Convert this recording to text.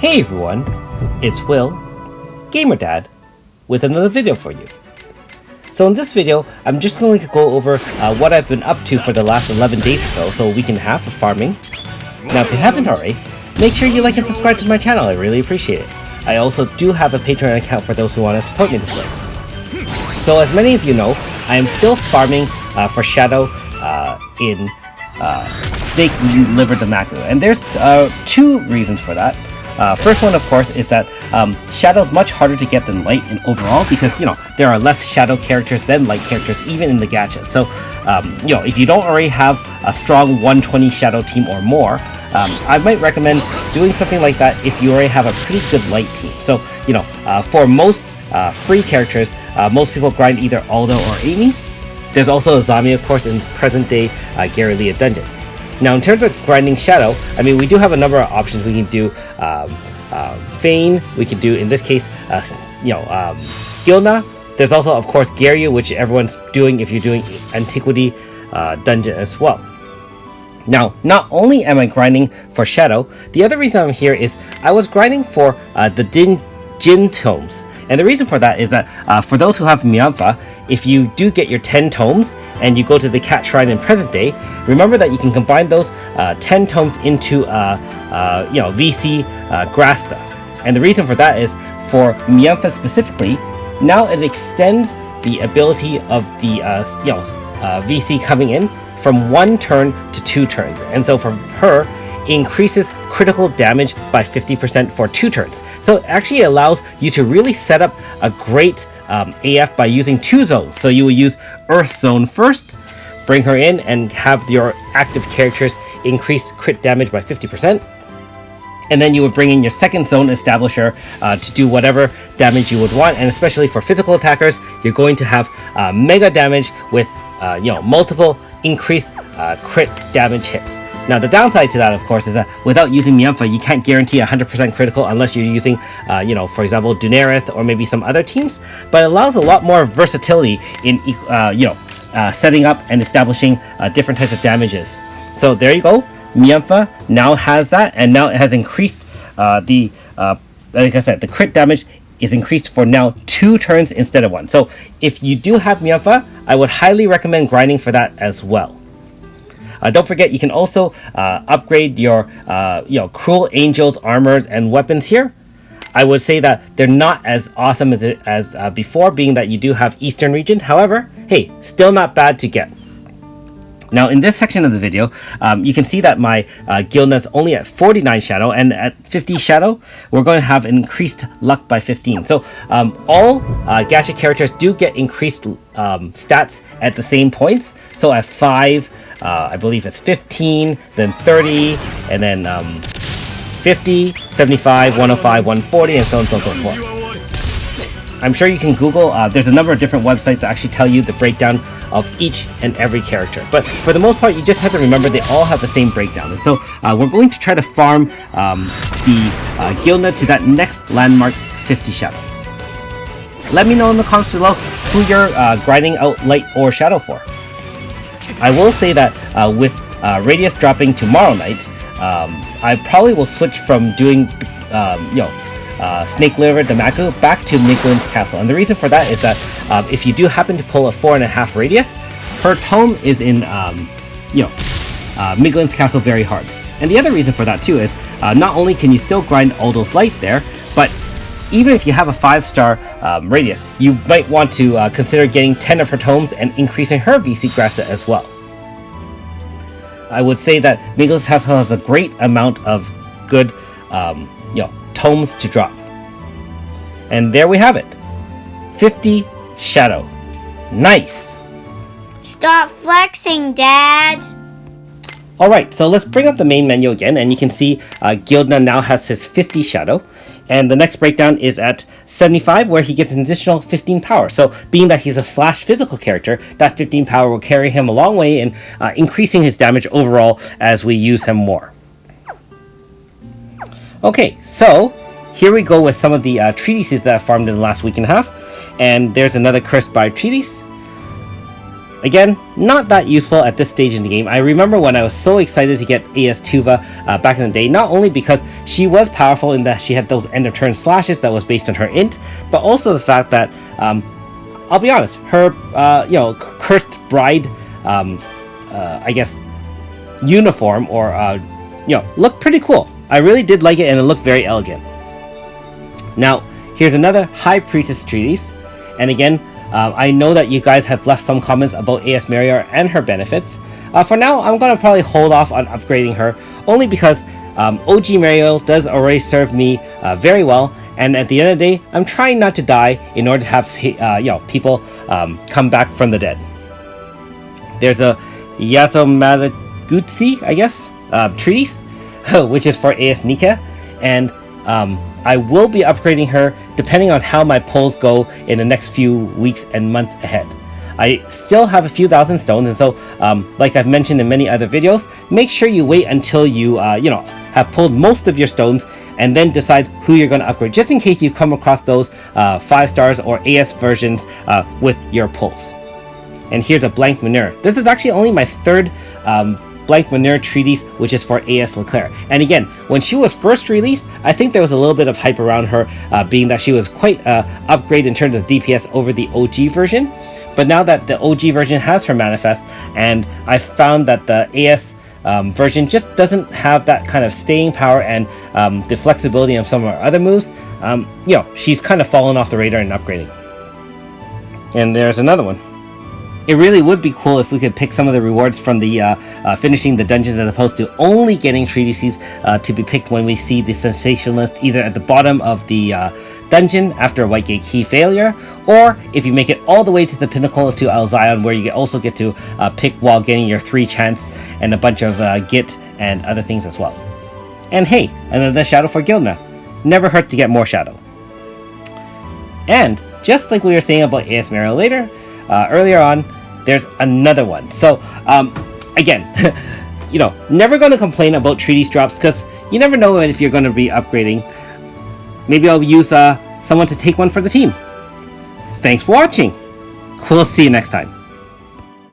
Hey everyone, it's Will, Gamer Dad, with another video for you. So in this video, I'm just going to go over what I've been up to for the last 11 days or so, a week and a half of farming. Now if you haven't already, make sure you like and subscribe to my channel, I really appreciate it. I also do have a Patreon account for those who want to support me this way. So as many of you know, I am still farming for Shadow in Snake Liver Damaku, and there's two reasons for that. First one, of course, is that Shadow's much harder to get than Light in overall because, you know, there are less Shadow characters than Light characters, even in the gachas. So, you know, if you don't already have a strong 120 Shadow team or more, I might recommend doing something like that if you already have a pretty good Light team. So, you know, for most free characters, most people grind either Aldo or Amy. There's also Azami, of course, in present-day Gary Leah Dungeon. Now, in terms of grinding Shadow, I mean, we do have a number of options. We can do Feign. We can do, in this case, Guildna. There's also, of course, Garyu, which everyone's doing if you're doing Antiquity Dungeon as well. Now, not only am I grinding for Shadow, the other reason I'm here is I was grinding for the Jin tomes. And the reason for that is that for those who have Myunfa, if you do get your 10 tomes and you go to the Cat Shrine in present day, remember that you can combine those 10 tomes into VC Grasta. And the reason for that is for Myunfa specifically, now it extends the ability of the VC coming in from 1 turn to 2 turns. And so for her, increases critical damage by 50% for 2 turns. So it actually allows you to really set up a great AF by using 2 zones. So you will use Earth Zone first, bring her in, and have your active characters increase crit damage by 50%. And then you would bring in your second zone establisher to do whatever damage you would want. And especially for physical attackers, you're going to have mega damage with multiple increased crit damage hits. Now, the downside to that, of course, is that without using Myunfa, you can't guarantee 100% critical unless you're using, for example, Dunarith or maybe some other teams. But it allows a lot more versatility in, setting up and establishing different types of damages. So there you go. Myunfa now has that, and now it has increased like I said, the crit damage is increased for now 2 turns instead of 1. So if you do have Myunfa, I would highly recommend grinding for that as well. Don't forget, you can also upgrade your Cruel Angels armors and weapons here. I would say that they're not as awesome as before, being that you do have Eastern region. However, hey, still not bad to get. Now, in this section of the video, you can see that my Guildna is only at 49 Shadow, and at 50 Shadow, we're going to have increased luck by 15. So all gacha characters do get increased stats at the same points. So at 5, I believe it's 15, then 30, and then 50, 75, 105, 140, and so on and so forth. I'm sure you can Google, there's a number of different websites that actually tell you the breakdown of each and every character. But for the most part, you just have to remember they all have the same breakdown. And so we're going to try to farm the Guildna to that next landmark 50 Shadow. Let me know in the comments below who you're grinding out Light or Shadow for. I will say that with Radius dropping tomorrow night, I probably will switch from doing Snake Liver Damaku back to Miglin's Castle. And the reason for that is that if you do happen to pull a 4.5 Radius, her tome is in Miglin's Castle very hard. And the other reason for that too is not only can you still grind Aldo's Light there, but even if you have a 5-star Radius, you might want to consider getting 10 of her tomes and increasing her VC Grasta as well. I would say that Miglin's Castle has a great amount of good tomes to drop. And there we have it. 50 Shadow. Nice! Stop flexing, Dad! Alright, so let's bring up the main menu again, and you can see Guildna now has his 50 Shadow. And the next breakdown is at 75, where he gets an additional 15 power. So being that he's a slash physical character, that 15 power will carry him a long way in increasing his damage overall as we use him more. Okay, so here we go with some of the treatises that I farmed in the last week and a half. And there's another Cursed by Treatise. again, not that useful at this stage in the game. I remember when I was so excited to get AS Tuva back in the day, not only because she was powerful in that she had those end of turn slashes that was based on her int, but also the fact that, I'll be honest, her, Cursed Bride, I guess, uniform or, looked pretty cool. I really did like it and it looked very elegant. Now, here's another High Priestess Treatise, and again, I know that you guys have left some comments about AS Mariar and her benefits. For now, I'm going to probably hold off on upgrading her, only because OG Mariar does already serve me very well, and at the end of the day, I'm trying not to die in order to have people come back from the dead. There's a Yasomagutsi, I guess, treatise, which is for AS Nika, and I will be upgrading her depending on how my pulls go in the next few weeks and months ahead. I still have a few thousand stones, and so like I've mentioned in many other videos, make sure you wait until you have pulled most of your stones and then decide who you're going to upgrade, just in case you come across those 5 stars or AS versions with your pulls. And here's a Blank Manure. This is actually only my 3rd Blank Manure Treatise, which is for AS Leclerc. And again, when she was first released, I think there was a little bit of hype around her, being that she was quite upgrade in terms of DPS over the OG version. But now that the OG version has her manifest, and I found that the AS version just doesn't have that kind of staying power and the flexibility of some of her other moves, she's kind of fallen off the radar in upgrading. And there's another one. It really would be cool if we could pick some of the rewards from the finishing the dungeons, as opposed to only getting treatises to be picked when we see the sensationalist either at the bottom of the dungeon after a White Gate key failure, or if you make it all the way to the pinnacle to Alzion, where you also get to pick while getting your 3 chance and a bunch of Git and other things as well. And hey, another shadow for Guildna. Never hurt to get more shadow. And just like we were saying about AS Mariar earlier on, there's another one. So again, never going to complain about treatise drops, because you never know if you're going to be upgrading. Maybe I'll use someone to take one for the team. Thanks for watching. We'll see you next time.